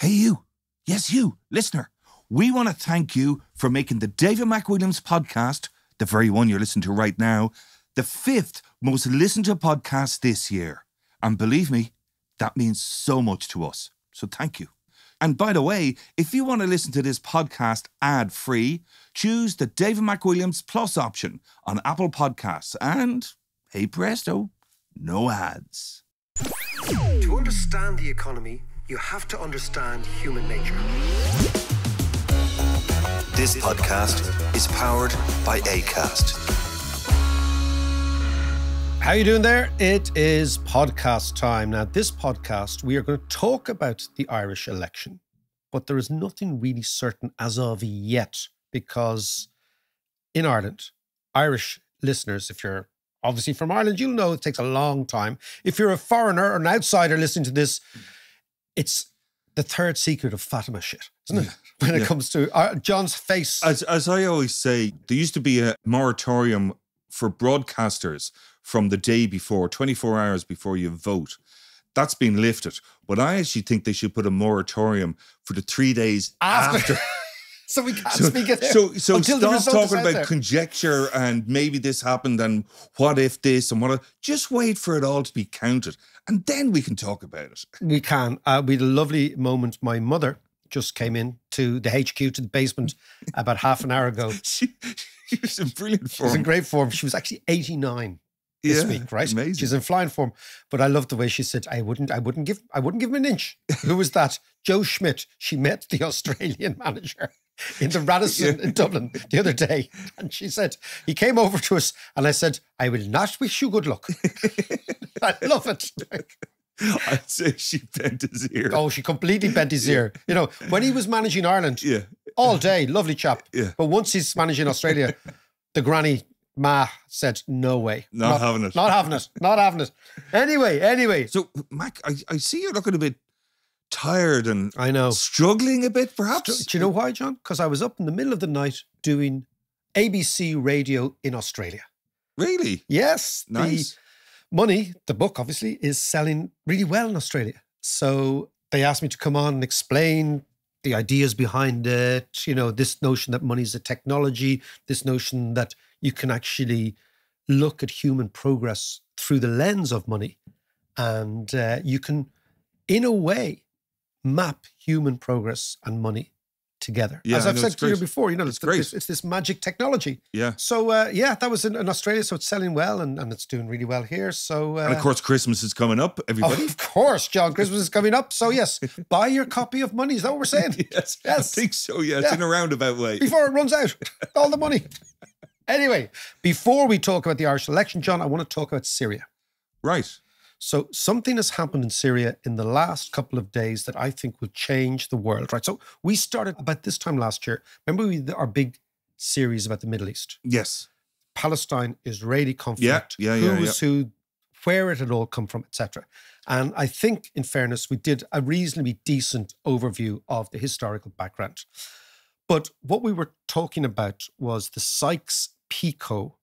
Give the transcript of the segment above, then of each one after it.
Hey, you. Yes, you, listener. We want to thank you for making the David McWilliams podcast, the very one you're listening to right now, the 5th most listened to podcast this year. And believe me, that means so much to us. So thank you. And by the way, if you want to listen to this podcast ad-free, choose the David McWilliams Plus option on Apple Podcasts. And, hey presto, no ads. To understand the economy, you have to understand human nature. This podcast is powered by Acast. How you doing there? It is podcast time. Now, this podcast, we are going to talk about the Irish election, but there is nothing really certain as of yet, because in Ireland, Irish listeners, if you're obviously from Ireland, you'll know it takes a long time. If you're a foreigner or an outsider listening to this, it's the third secret of Fatima shit, isn't it? When it comes to John's face. As I always say, there used to be a moratorium for broadcasters from the day before, 24 hours before you vote. That's been lifted. But I actually think they should put a moratorium for the 3 days after. So we can't speak it. So Until stop talking about conjecture and maybe this happened and what if this and what if. Just wait for it all to be counted and then we can talk about it. We can. We had a lovely moment. My mother just came in to the HQ, to the basement, about half an hour ago. She was in brilliant form. She was in great form. She was actually 89 this week, right? Amazing. She's in flying form. But I love the way she said, I wouldn't give him an inch. Who was that? Joe Schmidt. She met the Australian manager in the Radisson in Dublin the other day. And she said, he came over to us and I said, I will not wish you good luck. I love it. I'd say she bent his ear. Oh, she completely bent his ear. You know, when he was managing Ireland, all day, lovely chap. Yeah. But once he's managing Australia, the granny Ma said, no way. Not having it. Not having it. Not having it. Anyway. So, Mac, I see you're looking a bit tired and I know. Struggling a bit, perhaps. Do you know why, John? Because I was up in the middle of the night doing ABC radio in Australia. Really? Yes. Nice. The Money, the book, obviously, is selling really well in Australia. So they asked me to come on and explain the ideas behind it, you know, this notion that money is a technology, this notion that you can actually look at human progress through the lens of money. And you can, in a way, map human progress and money together. Yeah, as I've said to you great. before, you know, It's great. it's this magic technology. Yeah. So, that was in Australia. So it's selling well and it's doing really well here. So, And of course, Christmas is coming up, everybody. of course, John, Christmas is coming up. So yes, buy your copy of Money. Is that what we're saying? Yes. I think so, yes, Yeah. in a roundabout way. Before it runs out, all the money. Anyway, before we talk about the Irish election, John, I want to talk about Syria. Right. So something has happened in Syria in the last couple of days that I think will change the world, right? So we started about this time last year. Remember we did our big series about the Middle East? Yes. Palestine, Israeli conflict, Yeah. who was who, where it had all come from, etc. And I think, in fairness, we did a reasonably decent overview of the historical background. But what we were talking about was the Sykes-Picot,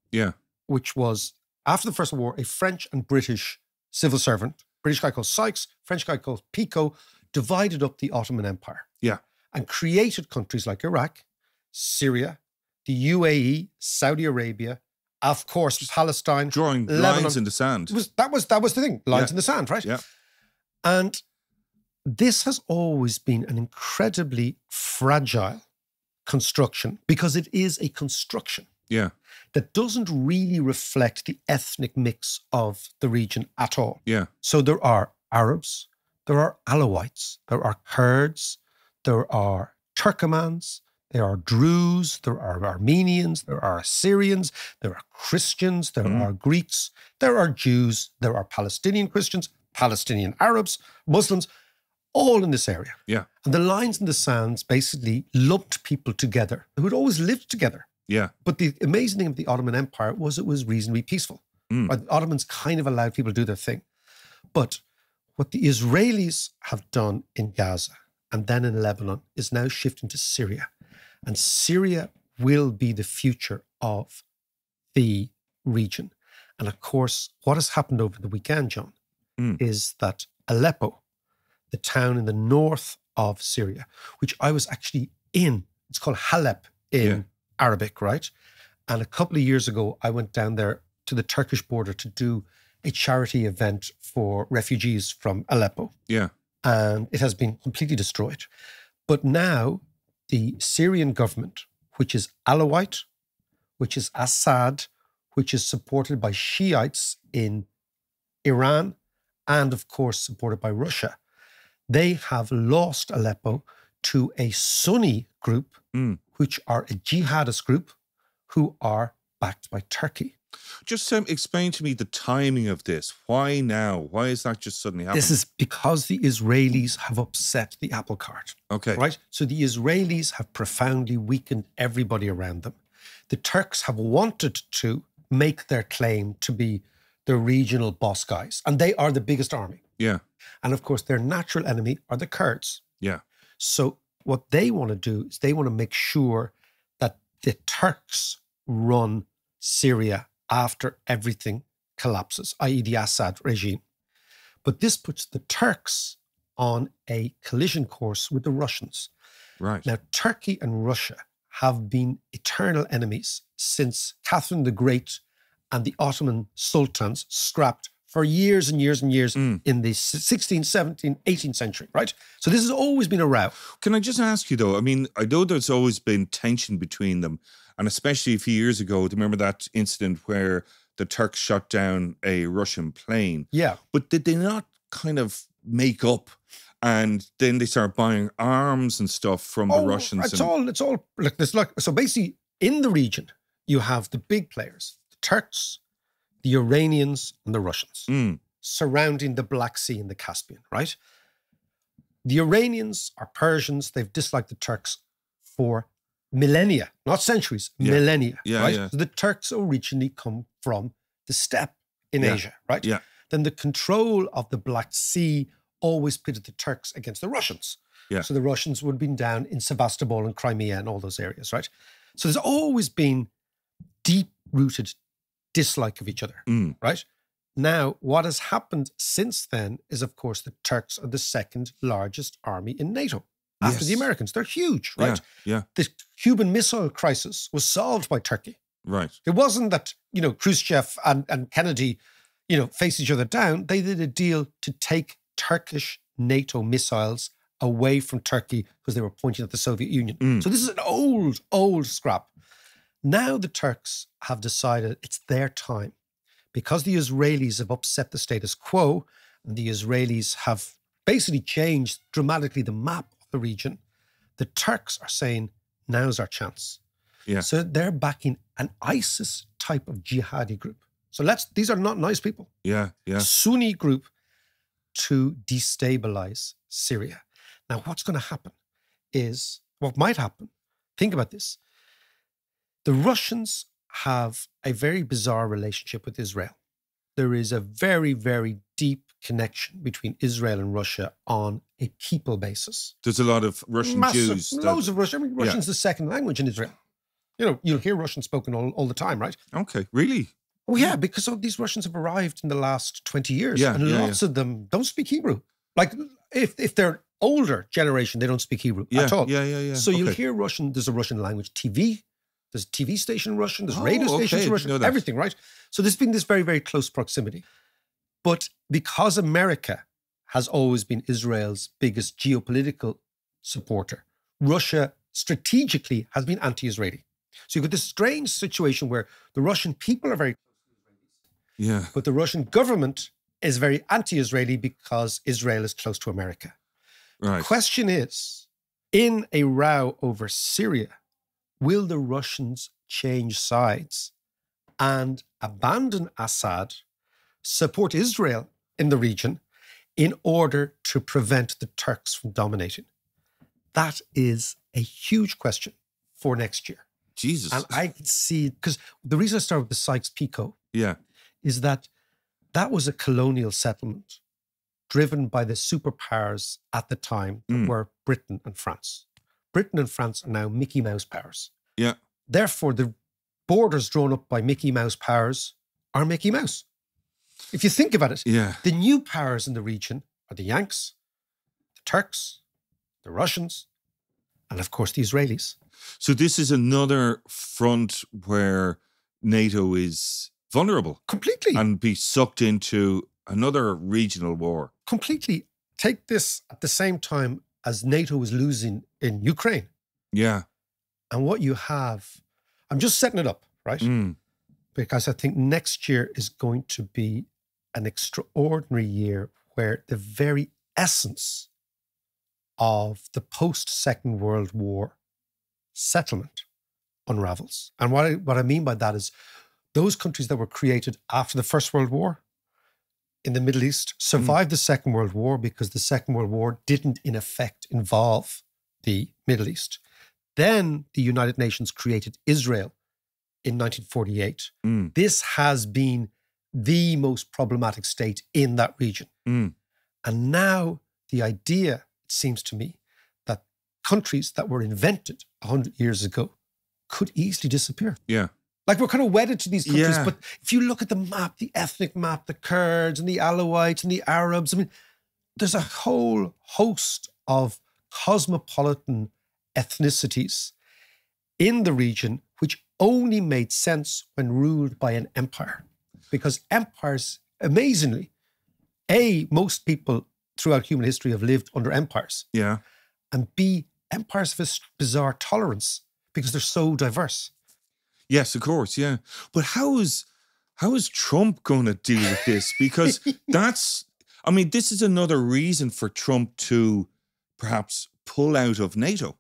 which was, after the First World War, a French and British civil servant, British guy called Sykes, French guy called Picot, divided up the Ottoman Empire. Yeah. And created countries like Iraq, Syria, the UAE, Saudi Arabia, of course, Palestine, Drawing Lebanon. lines in the sand. That was the thing, lines in the sand, right? Yeah. And this has always been an incredibly fragile construction because it is a construction. Yeah. That doesn't really reflect the ethnic mix of the region at all. Yeah. So there are Arabs, there are Alawites, there are Kurds, there are Turkomans, there are Druze, there are Armenians, there are Syrians, there are Christians, there are Greeks, there are Jews, there are Palestinian Christians, Palestinian Arabs, Muslims, all in this area. Yeah. And the lines in the sands basically lumped people together who had always lived together. Yeah. But the amazing thing of the Ottoman Empire was it was reasonably peaceful. The Ottomans kind of allowed people to do their thing. But what the Israelis have done in Gaza and then in Lebanon is now shifting to Syria. And Syria will be the future of the region. And of course, what has happened over the weekend, John, is that Aleppo, the town in the north of Syria, which I was actually in. It's called Halep in Arabic, right? And a couple of years ago, I went down there to the Turkish border to do a charity event for refugees from Aleppo. Yeah. And it has been completely destroyed. But now the Syrian government, which is Alawite, which is Assad, which is supported by Shiites in Iran, and of course supported by Russia, they have lost Aleppo to a Sunni group, which are a jihadist group who are backed by Turkey. Just explain to me the timing of this. Why now? Why is that just suddenly happening? This is because the Israelis have upset the apple cart. Okay. Right? So the Israelis have profoundly weakened everybody around them. The Turks have wanted to make their claim to be the regional boss guys, and they are the biggest army. Yeah. And of course, their natural enemy are the Kurds. Yeah. So what they want to do is they want to make sure that the Turks run Syria after everything collapses, i.e. the Assad regime. But this puts the Turks on a collision course with the Russians. Right. Now, Turkey and Russia have been eternal enemies since Catherine the Great and the Ottoman sultans scrapped for years and years and years in the 16th, 17th, 18th century, right? So this has always been a row. Can I just ask you, though, I mean, I know there's always been tension between them, and especially a few years ago, do you remember that incident where the Turks shot down a Russian plane? Yeah. But did they not kind of make up, and then they start buying arms and stuff from the Russians? It's all, so basically in the region, you have the big players, the Turks, the Iranians and the Russians surrounding the Black Sea and the Caspian, right? The Iranians are Persians. They've disliked the Turks for millennia, not centuries, millennia, right? Yeah. So the Turks originally come from the steppe in Asia, right? Yeah. Then the control of the Black Sea always pitted the Turks against the Russians. Yeah. So the Russians would have been down in Sevastopol and Crimea and all those areas, right? So there's always been deep-rooted dislike of each other, right? Now, what has happened since then is, of course, the Turks are the second largest army in NATO after the Americans. They're huge, right? Yeah. The Cuban Missile Crisis was solved by Turkey. Right. It wasn't that, Khrushchev and Kennedy, faced each other down. They did a deal to take Turkish NATO missiles away from Turkey because they were pointing at the Soviet Union. So this is an old scrap. Now the Turks have decided it's their time because the Israelis have upset the status quo and the Israelis have basically changed dramatically the map of the region. The Turks are saying, now's our chance. Yeah. So they're backing an ISIS type of jihadi group. So these are not nice people. Yeah. Sunni group to destabilize Syria. Now, what's going to happen is, what might happen, think about this. The Russians have a very bizarre relationship with Israel. There is a very, very deep connection between Israel and Russia on a people basis. There's a lot of Russian Jews. Loads of Russian. I mean, Russian's the second language in Israel. You'll hear Russian spoken all the time, right? Okay, really? Oh, yeah, because all these Russians have arrived in the last 20 years. Yeah, and lots of them don't speak Hebrew. Like, if they're older generation, they don't speak Hebrew at all. Yeah. So you'll hear Russian. There's a Russian language TV. There's a TV station in Russian. There's radio stations in Russian. Everything, right? So there's been this very, very close proximity. But because America has always been Israel's biggest geopolitical supporter, Russia strategically has been anti-Israeli. So you've got this strange situation where the Russian people are very close to Israelis. Yeah. But the Russian government is very anti-Israeli because Israel is close to America. Right. The question is, in a row over Syria, will the Russians change sides and abandon Assad, support Israel in the region in order to prevent the Turks from dominating? That is a huge question for next year. Jesus. And I can see, because the reason I started with the Sykes-Picot is that was a colonial settlement driven by the superpowers at the time that were Britain and France. Britain and France are now Mickey Mouse powers. Yeah. Therefore, the borders drawn up by Mickey Mouse powers are Mickey Mouse. If you think about it, the new powers in the region are the Yanks, the Turks, the Russians, and of course the Israelis. So this is another front where NATO is vulnerable. Completely. And be sucked into another regional war. Completely. Take this at the same time as NATO is losing in Ukraine. Yeah. And what you have, I'm just setting it up, right? Because I think next year is going to be an extraordinary year where the very essence of the post-Second World War settlement unravels. And what I mean by that is those countries that were created after the First World War in the Middle East survived the Second World War because the Second World War didn't, in effect, involve the Middle East. Then the United Nations created Israel in 1948. This has been the most problematic state in that region. And now the idea, it seems to me, that countries that were invented 100 years ago could easily disappear. Yeah. Like we're kind of wedded to these countries, Yeah. but if you look at the map, the ethnic map, the Kurds and the Alawites and the Arabs, I mean, there's a whole host of cosmopolitan ethnicities in the region which only made sense when ruled by an empire. Because empires, amazingly, A, most people throughout human history have lived under empires. Yeah. And B, empires have a bizarre tolerance because they're so diverse. Yes, of course, yeah. But how is Trump going to deal with this? Because this is another reason for Trump to perhaps pull out of NATO.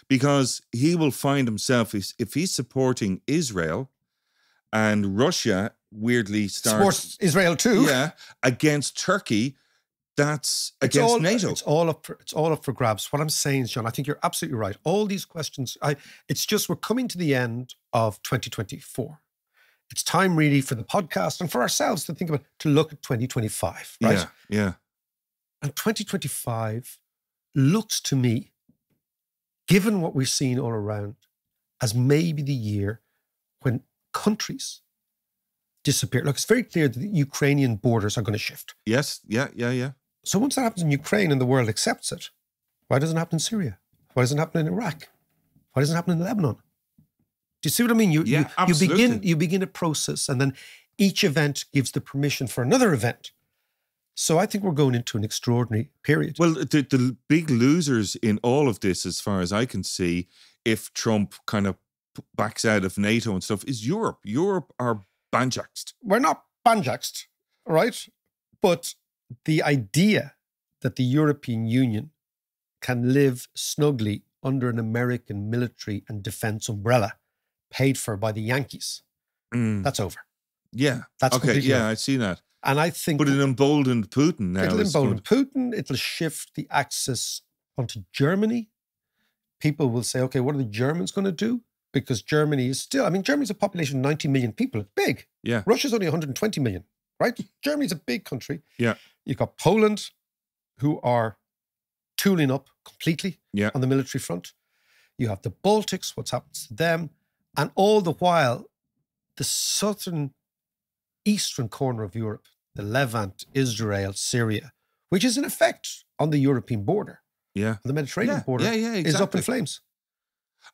Because he will find himself, if he's supporting Israel and Russia weirdly supports Israel too. Yeah, against Turkey, that's against NATO. It's all up for grabs. What I'm saying is, John, I think you're absolutely right. All these questions, it's just we're coming to the end of 2024. It's time really for the podcast and for ourselves to think about, to look at 2025, right? Yeah. And 2025 looks to me, given what we've seen all around, as maybe the year when countries disappear. Look, it's very clear that the Ukrainian borders are going to shift. Yes, yeah. So once that happens in Ukraine and the world accepts it, why doesn't it happen in Syria? Why doesn't it happen in Iraq? Why doesn't it happen in Lebanon? Do you see what I mean? You begin a process, and then each event gives the permission for another event. So I think we're going into an extraordinary period. Well, the big losers in all of this, as far as I can see, if Trump kind of backs out of NATO and stuff, is Europe. Europe are banjaxed. We're not banjaxed, right? But the idea that the European Union can live snugly under an American military and defense umbrella paid for by the Yankees, that's over. Yeah. That's okay. completely Yeah, over. I see that. And I think... But it emboldened Putin now. It'll embolden Putin. It'll shift the axis onto Germany. People will say, okay, what are the Germans going to do? Because Germany is still... Germany's a population of 90 million people. It's big. Yeah. Russia's only 120 million, right? Germany's a big country. Yeah. You've got Poland, who are tooling up completely on the military front. You have the Baltics, what's happened to them. And all the while, the southern eastern corner of Europe, the Levant, Israel, Syria, which is in effect on the European border, the Mediterranean border, exactly. is up in flames.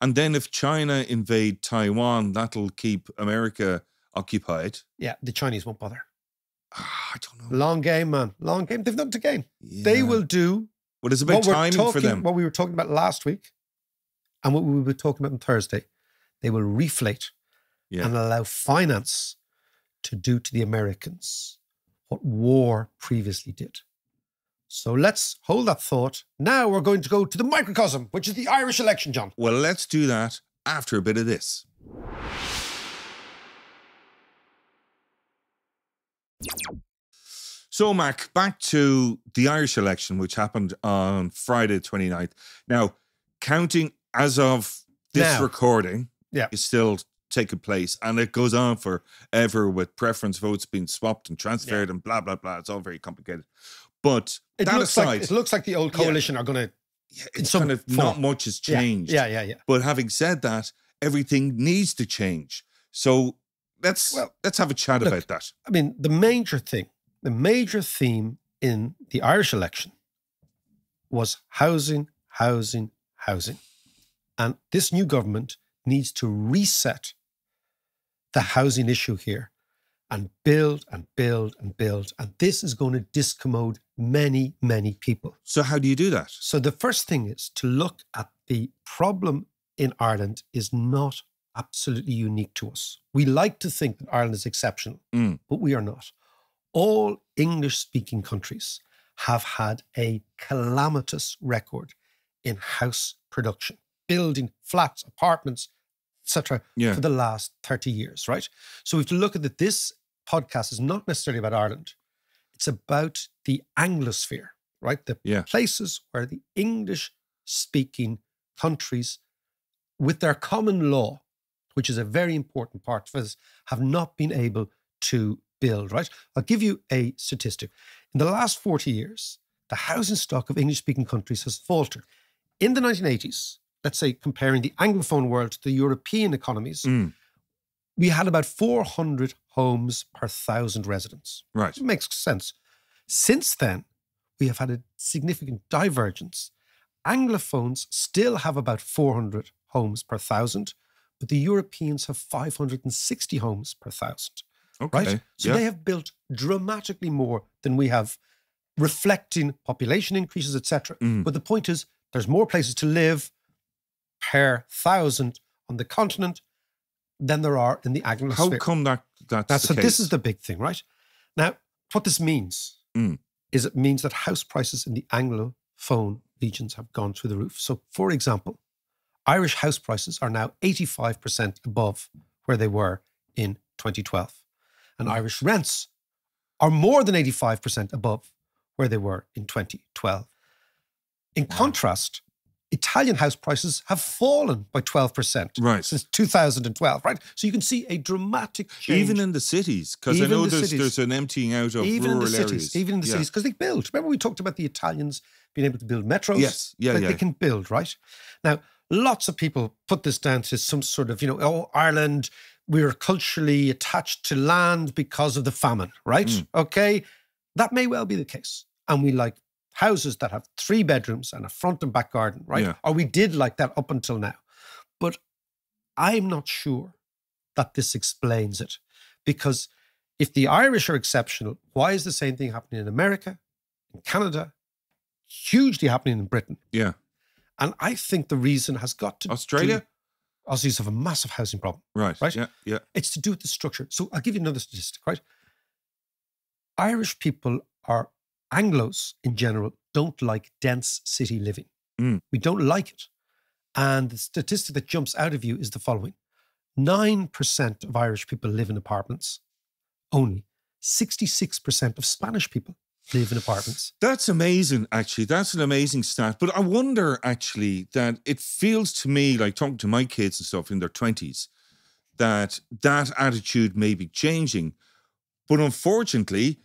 And then if China invade Taiwan, that'll keep America occupied. Yeah, the Chinese won't bother. I don't know. Long game, man. Long game. They've nothing to gain. Yeah. They will do... Well, it's about timing for them. What we were talking about last week and what we were talking about on Thursday. They will reflate and allow finance to do to the Americans what war previously did. So let's hold that thought. Now we're going to go to the microcosm, which is the Irish election, John. Well, let's do that after a bit of this. So, Mac, back to the Irish election, which happened on Friday the 29th. Now, counting as of this recording is still taking place, and it goes on forever with preference votes being swapped and transferred and blah, blah, blah. It's all very complicated. But it looks like the old coalition are going to... it's kind of not much has changed. Yeah. But having said that, everything needs to change. So let's have a chat about that. The major theme in the Irish election was housing, housing, housing. And this new government needs to reset the housing issue here and build and build and build. And this is going to discommode many, many people. So how do you do that? So the first thing is to look at the problem in Ireland is not absolutely unique to us. We like to think that Ireland is exceptional, but we are not. All English-speaking countries have had a calamitous record in house production, building flats, apartments, etc., for the last 30 years, right? So we have to look at that. This podcast is not necessarily about Ireland. It's about the Anglosphere, right? The places where the English-speaking countries, with their common law, which is a very important part of this, have not been able to build, right? I'll give you a statistic. In the last 40 years, the housing stock of English-speaking countries has faltered. In the 1980s, let's say comparing the Anglophone world to the European economies, we had about 400 homes per 1,000 residents. Right. It makes sense. Since then, we have had a significant divergence. Anglophones still have about 400 homes per 1,000, but the Europeans have 560 homes per 1,000. Okay. Right? So they have built dramatically more than we have, reflecting population increases, etc. But the point is, there's more places to live per 1,000 on the continent than there are in the Anglosphere. How come that's the so case? This is the big thing, right? Now, what this means is it means that house prices in the Anglophone regions have gone through the roof. So, for example, Irish house prices are now 85% above where they were in 2012. And Irish rents are more than 85% above where they were in 2012. In contrast, Italian house prices have fallen by 12% since 2012, right? So you can see a dramatic change. Even in the cities, because I know there's an emptying out of rural areas. Even in the cities, because they build. Remember we talked about the Italians being able to build metros? Yes, They can build, right? Now, lots of people put this down to some sort of, Ireland, we're culturally attached to land because of the famine, right? Okay, that may well be the case. And we like houses that have 3 bedrooms and a front and back garden, right? Yeah. Or we did like that up until now. But I'm not sure that this explains it. Because if the Irish are exceptional, why is the same thing happening in America, in Canada, hugely happening in Britain? Yeah. And I think the reason has got to Australia? Aussies have a massive housing problem. Right. Yeah. It's to do with the structure. So I'll give you another statistic, right? Irish people are Anglos in general don't like dense city living. We don't like it. And the statistic that jumps out of you is the following. 9% of Irish people live in apartments. Only 66% of Spanish people live in apartments. That's amazing, actually. That's an amazing stat. But I wonder, actually, that it feels to me, like talking to my kids and stuff in their 20s, that attitude may be changing. But unfortunately,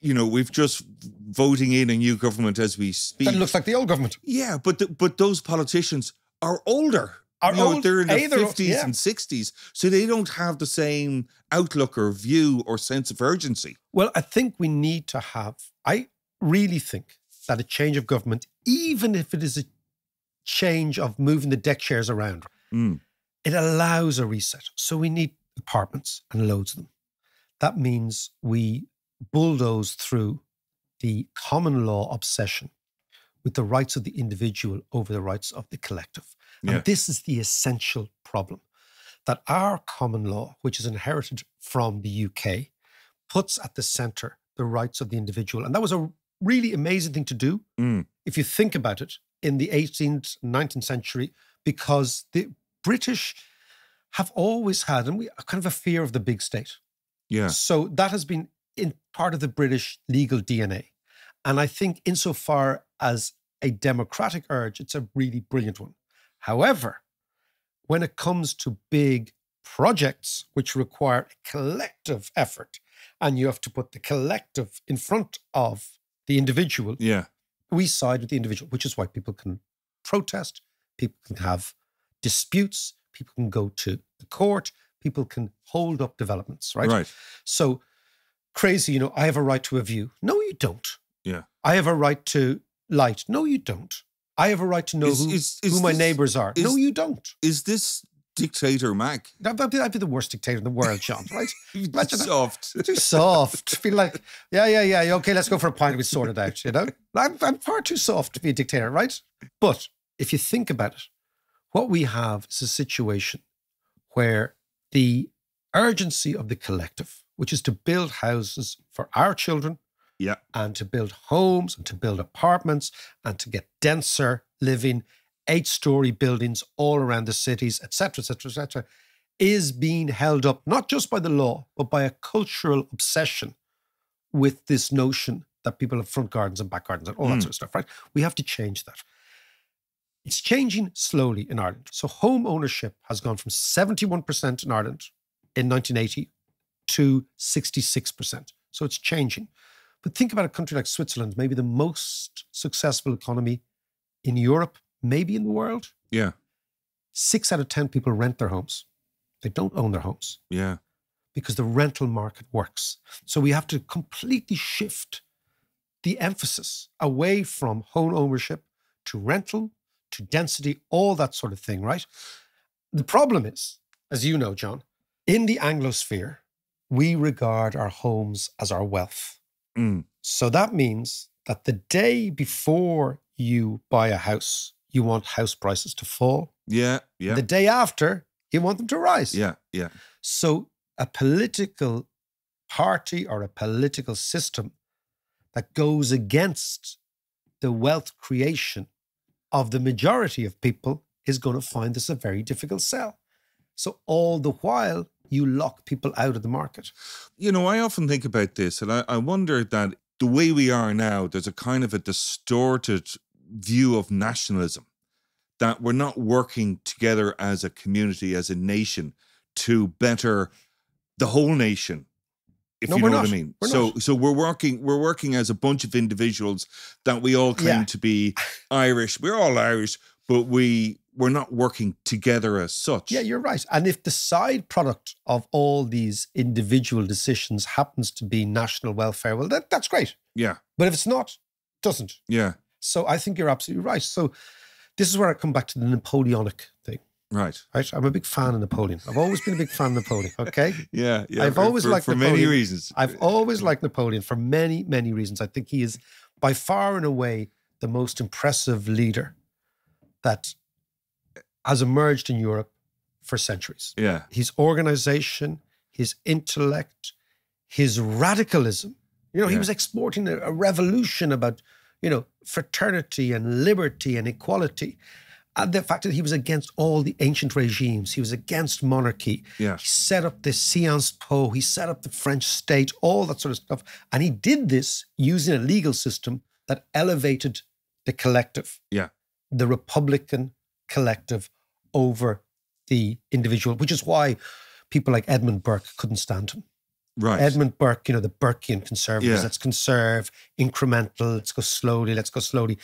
we've just voting in a new government as we speak. That looks like the old government. Yeah, but those politicians are older. They're in their 50s and 60s, so they don't have the same outlook or view or sense of urgency. Well, I think we need to I really think that a change of government, even if it is a change of moving the deck chairs around, it allows a reset. So we need apartments and loads of them. That means we bulldoze through the common law obsession with the rights of the individual over the rights of the collective. And this is the essential problem, that our common law, which is inherited from the UK, puts at the centre the rights of the individual. And that was a really amazing thing to do, if you think about it, in the 18th, 19th century, because the British have always had, and we kind of a fear of the big state. Yeah. So that has been in part of the British legal DNA. And I think insofar as a democratic urge, it's a really brilliant one. However, when it comes to big projects which require a collective effort, and you have to put the collective in front of the individual, we side with the individual, which is why people can protest, people can have disputes, people can go to the court, people can hold up developments, right? So crazy, I have a right to a view. No, you don't. Yeah. I have a right to light. No, you don't. I have a right to know who my neighbours are. No, you don't. Is this dictator Mac? I'd be the worst dictator in the world, John, right? Imagine soft. Too soft. Feel like, yeah. Okay, let's go for a pint. We sort it out, you know? I'm far too soft to be a dictator, right? But if you think about it, what we have is a situation where the urgency of the collective, which is to build houses for our children, and to build homes and to build apartments and to get denser living, 8-story buildings all around the cities, etc., is being held up not just by the law, but by a cultural obsession with this notion that people have front gardens and back gardens and all that sort of stuff, right? We have to change that. It's changing slowly in Ireland. So home ownership has gone from 71% in Ireland in 1980 to 66%. So it's changing. But think about a country like Switzerland, maybe the most successful economy in Europe, maybe in the world. Yeah. 6 out of 10 people rent their homes. They don't own their homes. Yeah. Because the rental market works. So we have to completely shift the emphasis away from home ownership to rental, to density, all that sort of thing, right? The problem is, as you know, John, in the Anglosphere, we regard our homes as our wealth. So that means that the day before you buy a house, you want house prices to fall. Yeah. The day after, you want them to rise. Yeah. So a political party or a political system that goes against the wealth creation of the majority of people is going to find this a very difficult sell. So all the while, you lock people out of the market. You know, I often think about this, and I wonder that the way we are now, there's a kind of a distorted view of nationalism, that we're not working together as a community, as a nation, to better the whole nation, if you know what I mean. So we're working as a bunch of individuals that we all claim to be Irish. We're all Irish, but we're not working together as such. Yeah, you're right. And if the side product of all these individual decisions happens to be national welfare, well, that's great. Yeah. But if it's not, it doesn't. Yeah. So I think you're absolutely right. So this is where I come back to the Napoleonic thing. Right. I'm a big fan of Napoleon. I've always been a big fan of Napoleon, okay? Yeah. I've always liked Napoleon. For many reasons. I've always liked Napoleon for many, many reasons. I think he is by far and away the most impressive leader that has emerged in Europe for centuries. Yeah. His organization, his intellect, his radicalism. You know, he was exporting a revolution about, you know, fraternity and liberty and equality. And the fact that he was against all the ancient regimes, he was against monarchy. Yeah. He set up the Sciences Po, he set up the French state, all that sort of stuff. And he did this using a legal system that elevated the collective. Yeah. The Republican collective over the individual, which is why people like Edmund Burke couldn't stand him. Right. Edmund Burke, you know, the Burkean conservatives, let's conserve, incremental, let's go slowly.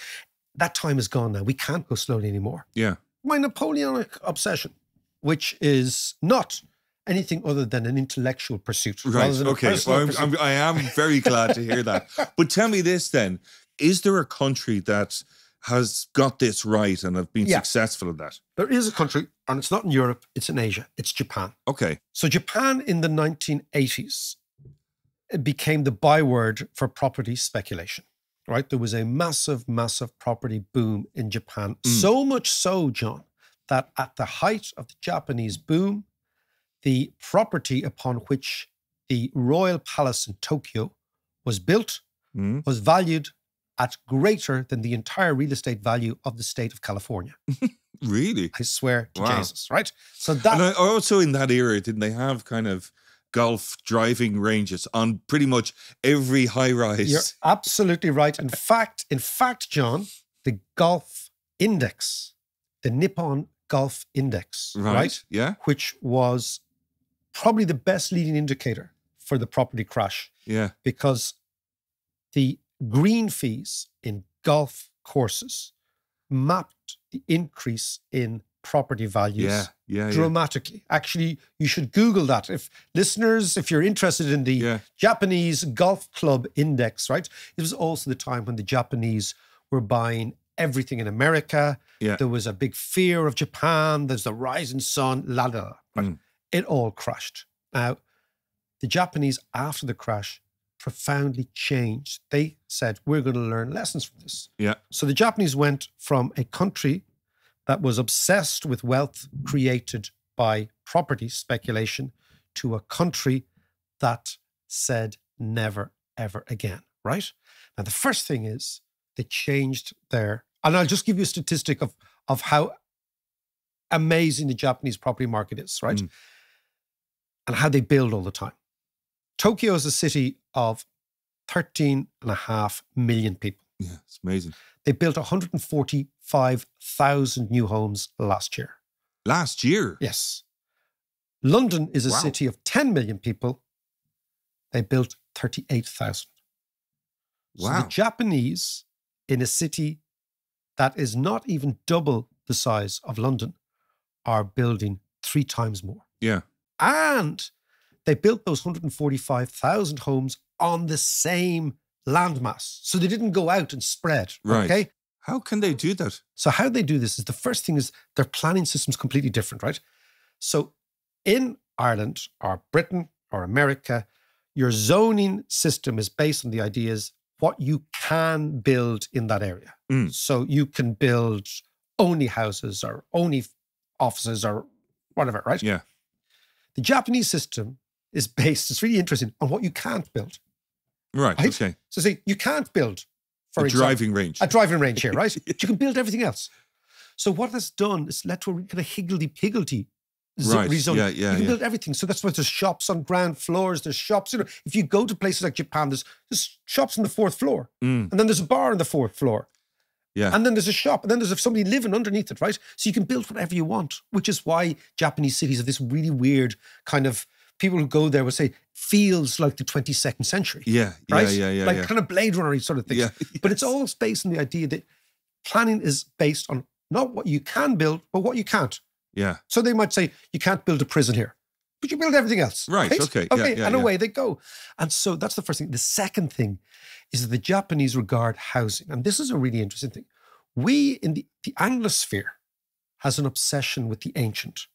That time is gone now. We can't go slowly anymore. Yeah. My Napoleonic obsession, which is not anything other than an intellectual pursuit. Right, okay. Well, I am very glad to hear that. But tell me this then, is there a country that has got this right and have been successful at that? There is a country, and it's not in Europe, it's in Asia. It's Japan. Okay. So Japan in the 1980s, it became the byword for property speculation, right? There was a massive, massive property boom in Japan. So much so, John, that at the height of the Japanese boom, the property upon which the royal palace in Tokyo was built was valued at greater than the entire real estate value of the state of California. Really? I swear to Jesus, right? So that... And also in that era, didn't they have kind of golf driving ranges on pretty much every high-rise? You're absolutely right. In fact, John, the golf index, the Nippon Golf Index, right? Yeah. Which was probably the best leading indicator for the property crash. Yeah. Because the green fees in golf courses mapped the increase in property values dramatically. Actually, you should Google that. If listeners, if you're interested in the Japanese Golf Club Index, right? It was also the time when the Japanese were buying everything in America. Yeah. There was a big fear of Japan. There's the rising sun, la la la. But it all crashed. Now, the Japanese, after the crash, profoundly changed. They said, we're going to learn lessons from this. Yeah. So the Japanese went from a country that was obsessed with wealth created by property speculation to a country that said never, ever again, right? Now, the first thing is they changed their, and I'll just give you a statistic of how amazing the Japanese property market is, right? And how they build all the time. Tokyo is a city of 13.5 million people. Yeah, it's amazing. They built 145,000 new homes last year. Last year? Yes. London is a city of 10 million people. They built 38,000. So the Japanese, in a city that is not even double the size of London, are building 3 times more. Yeah. And they built those 145,000 homes on the same landmass. So they didn't go out and spread. Right. Okay. How can they do that? So how they do this is, the first thing is their planning system's completely different, right? So in Ireland or Britain or America, your zoning system is based on the ideas what you can build in that area. So you can build only houses or only offices or whatever, right? Yeah. The Japanese system is based, it's really interesting, on what you can't build. Right. Okay. So see, you can't build, for A example, driving range. a driving range here, right? But you can build everything else. So what it's done is led to a kind of higgledy-piggledy rezoning. Yeah. You can build everything. So that's why there's shops on ground floors, there's shops, if you go to places like Japan, there's shops on the 4th floor. And then there's a bar on the 4th floor. Yeah. And then there's a shop, and then there's somebody living underneath it, right? So you can build whatever you want, which is why Japanese cities have this really weird kind of, people who go there will say, feels like the 22nd century. Yeah. Right? Yeah. Like kind of Blade Runner sort of thing. Yeah. But it's all based on the idea that planning is based on not what you can build, but what you can't. Yeah. So they might say, you can't build a prison here, but you build everything else. Right. Okay. And away they go. And so that's the first thing. The second thing is that the Japanese regard housing. And this is a really interesting thing. We in the Anglosphere has an obsession with the ancient,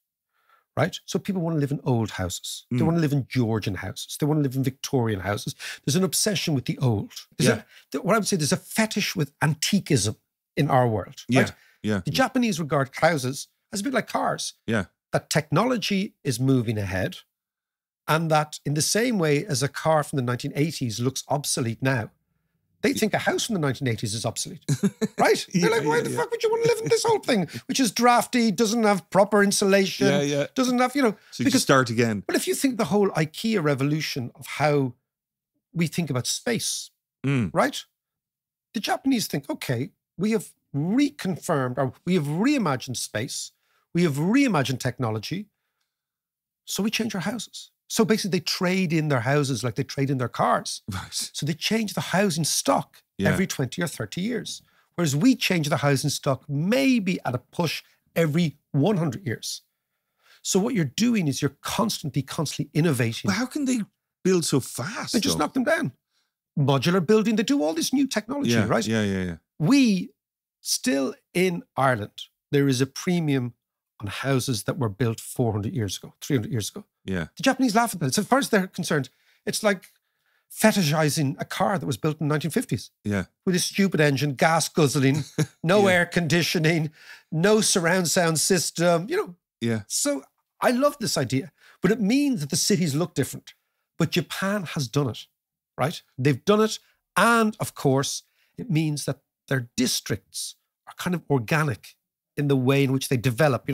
right? So people want to live in old houses. They want to live in Georgian houses. They want to live in Victorian houses. There's an obsession with the old. What I would say, there's a fetish with antiquism in our world, right? Yeah. The Japanese regard houses as a bit like cars. Yeah. That technology is moving ahead, and that in the same way as a car from the 1980s looks obsolete now, they think a house from the 1980s is obsolete, right? They're like, why the fuck would you want to live in this whole thing, which is drafty, doesn't have proper insulation, doesn't have, So you just start again. But if you think the whole IKEA revolution of how we think about space, right? The Japanese think, okay, we have reconfirmed, or we have reimagined space, we have reimagined technology, so we change our houses. So basically they trade in their houses like they trade in their cars. Right. So they change the housing stock every 20 or 30 years. Whereas we change the housing stock maybe at a push every 100 years. So what you're doing is you're constantly innovating. But how can they build so fast? They just knock them down. Modular building, they do all this new technology, right? Yeah. We still in Ireland, there is a premium on houses that were built 400 years ago, 300 years ago. Yeah. The Japanese laugh at that. So as far as they're concerned, it's like fetishizing a car that was built in the 1950s. Yeah. With a stupid engine, gas guzzling, no air conditioning, no surround sound system, Yeah. So I love this idea, but it means that the cities look different. But Japan has done it, right? They've done it. And of course, it means that their districts are kind of organic in the way in which they develop.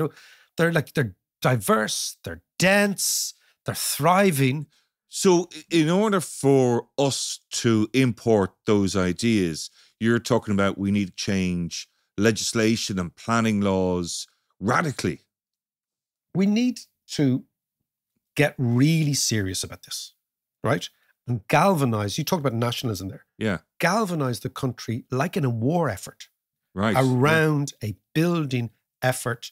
They're diverse, they're dense, they're thriving. So in order for us to import those ideas, you're talking about we need to change legislation and planning laws radically. We need to get really serious about this, right? And galvanize, you talked about nationalism there. Yeah. Galvanize the country like in a war effort. Right. Around a building effort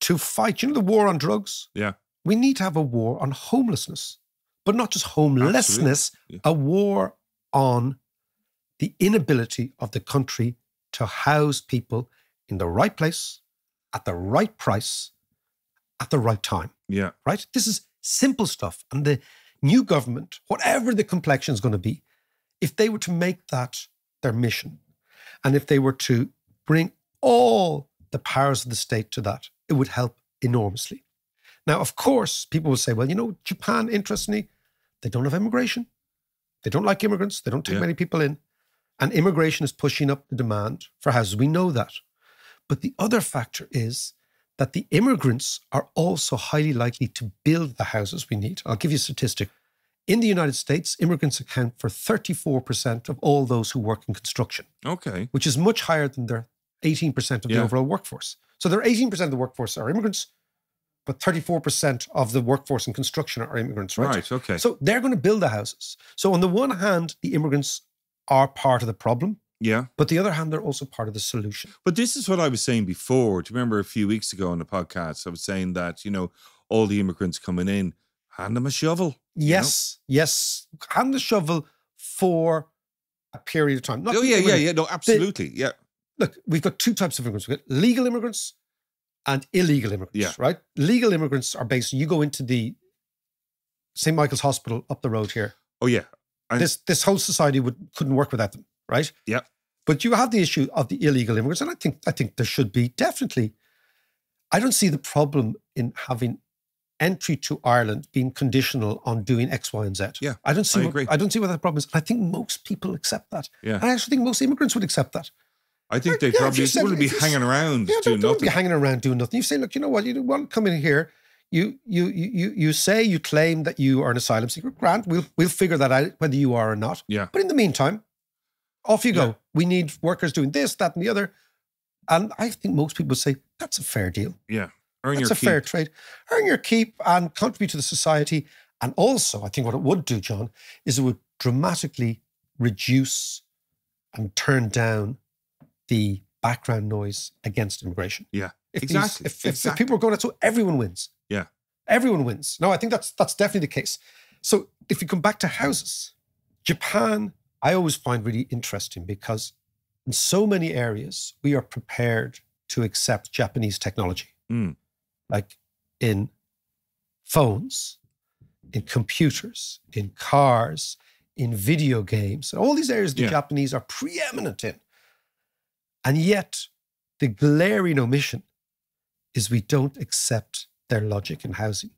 to fight. The war on drugs? Yeah. We need to have a war on homelessness, but not just homelessness, a war on the inability of the country to house people in the right place, at the right price, at the right time. Yeah. Right? This is simple stuff. And the new government, whatever the complexion is going to be, if they were to make that their mission, and if they were to bring all the powers of the state to that, it would help enormously. Now, of course, people will say, well, you know, Japan, interestingly, they don't have immigration. They don't like immigrants. They don't take many people in. And immigration is pushing up the demand for houses. We know that. But the other factor is that the immigrants are also highly likely to build the houses we need. I'll give you a statistic. In the United States, immigrants account for 34% of all those who work in construction. Okay. Which is much higher than their 18% of the overall workforce. So their 18% of the workforce are immigrants, but 34% of the workforce in construction are immigrants, right? Right, okay. So they're going to build the houses. So on the one hand, the immigrants are part of the problem. Yeah. But the other hand, they're also part of the solution. But this is what I was saying before. Do you remember a few weeks ago on the podcast, I was saying that, you know, all the immigrants coming in, hand them a shovel. Yes, yes. Hand the shovel for a period of time. Not No, absolutely. Look, we've got two types of immigrants. We've got legal immigrants and illegal immigrants, right? Legal immigrants are basically, you go into the St. Michael's Hospital up the road here. Oh, yeah. This whole society couldn't work without them, right? Yeah. But you have the issue of the illegal immigrants, and I think there should be definitely. I don't see the problem in having entry to Ireland being conditional on doing X, Y, and Z. Yeah, I don't see agree. I don't see what that problem is. I think most people accept that. Yeah. And I actually think most immigrants would accept that. I think they probably wouldn't be hanging around doing don't nothing. Be hanging around doing nothing. You say, look, you know what? You want to come in here. You claim that you are an asylum seeker. Grant, we'll figure that out whether you are or not. Yeah. But in the meantime, off you go. We need workers doing this, that, and the other. And I think most people say that's a fair deal. Yeah. That's a fair trade. Earn your keep and contribute to the society. And also, I think what it would do, John, is it would dramatically reduce and turn down the background noise against immigration. Yeah, exactly. If people are going out, so everyone wins. Yeah. Everyone wins. No, I think that's definitely the case. So if you come back to houses, Japan, I always find really interesting because in so many areas, we are prepared to accept Japanese technology. Like in phones, in computers, in cars, in video games, all these areas the Japanese are preeminent in. And yet, the glaring omission is we don't accept their logic in housing,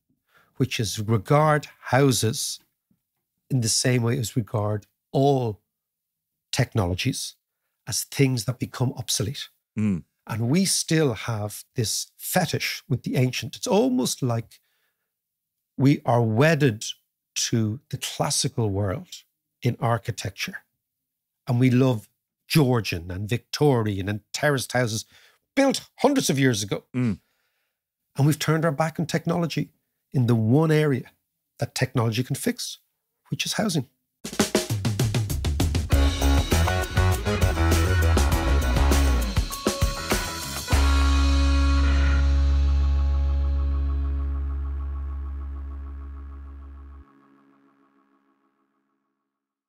which is regard houses in the same way as regard all technologies as things that become obsolete. And we still have this fetish with the ancient. It's almost like we are wedded to the classical world in architecture. And we love Georgian and Victorian and terraced houses built hundreds of years ago. And we've turned our back on technology in the one area that technology can fix, which is housing.